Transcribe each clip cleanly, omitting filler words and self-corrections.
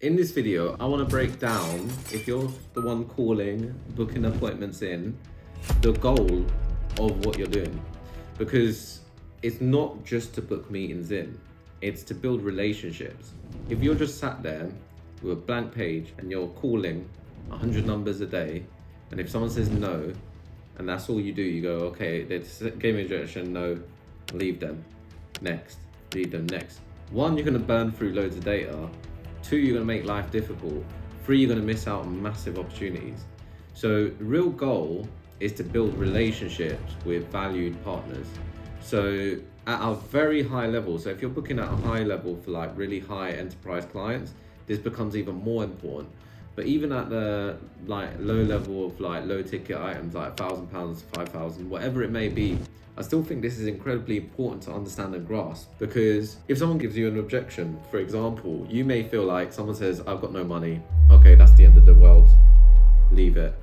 In this video, I want to break down, if you're the one calling, booking appointments in, the goal of what you're doing. Because it's not just to book meetings in, it's to build relationships. If you're just sat there with a blank page and you're calling 100 numbers a day, and if someone says no, and that's all you do, you go, okay, they gave me a rejection, no, leave them, next, leave them, next. One, you're gonna burn through loads of data. Two, you're gonna make life difficult. Three, you're gonna miss out on massive opportunities. So the real goal is to build relationships with valued partners. So at a very high level, so if you're booking at a high level for like really high enterprise clients, this becomes even more important. But even at the like low level of like low ticket items, like £1,000, 5,000, whatever it may be, I still think this is incredibly important to understand and grasp, because if someone gives you an objection, for example, you may feel like someone says, I've got no money. Okay, that's the end of the world. Leave it.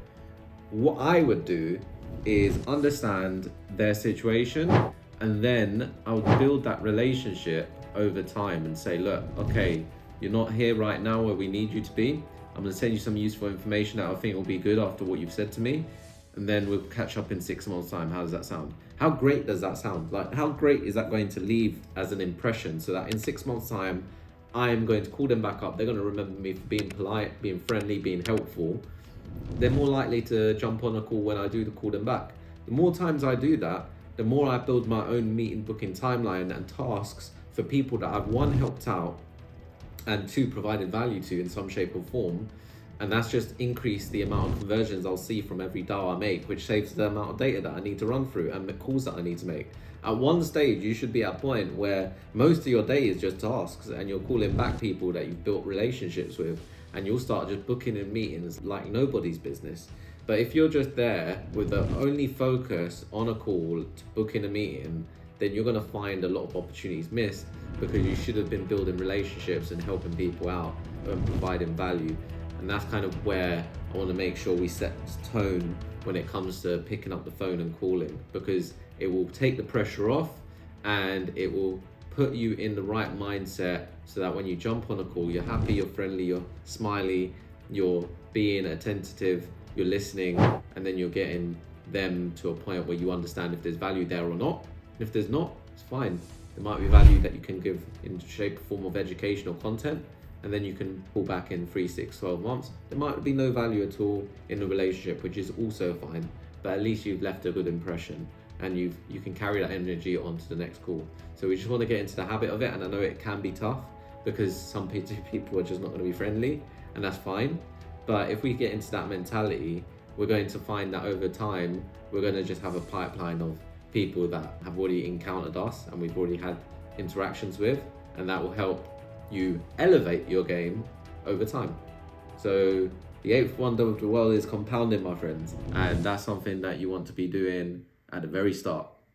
What I would do is understand their situation, and then I would build that relationship over time and say, look, okay, you're not here right now where we need you to be. I'm going to send you some useful information that I think will be good after what you've said to me. And then we'll catch up in 6 months' time. How does that sound? How great does that sound? Like, how great is that going to leave as an impression, so that in 6 months' time, I'm going to call them back up. They're going to remember me for being polite, being friendly, being helpful. They're more likely to jump on a call when I do call them back. The more times I do that, the more I build my own meeting booking timeline and tasks for people that I've, one, helped out, and two, provided value to in some shape or form. And that's just increased the amount of conversions I'll see from every dial I make, which saves the amount of data that I need to run through and the calls that I need to make. At one stage, you should be at a point where most of your day is just tasks, and you're calling back people that you've built relationships with, and you'll start just booking in meetings like nobody's business. But if you're just there with the only focus on a call to book in a meeting, then you're gonna find a lot of opportunities missed, because you should have been building relationships and helping people out and providing value. And that's kind of where I want to make sure we set tone when it comes to picking up the phone and calling, because it will take the pressure off and it will put you in the right mindset, so that when you jump on a call, you're happy, you're friendly, you're smiley, you're being attentive, you're listening, and then you're getting them to a point where you understand if there's value there or not. And if there's not, it's fine. There might be value that you can give in shape or form of educational content, and then you can pull back in 3, 6, 12 months. There might be no value at all in the relationship, which is also fine, but at least you've left a good impression, and you can carry that energy on to the next call. So we just want to get into the habit of it, and I know it can be tough because some people are just not going to be friendly, and that's fine. But if we get into that mentality, we're going to find that over time, we're going to just have a pipeline of people that have already encountered us and we've already had interactions with, and that will help you elevate your game over time. So the eighth wonder of the world is compounding, my friends, and that's something that you want to be doing at the very start.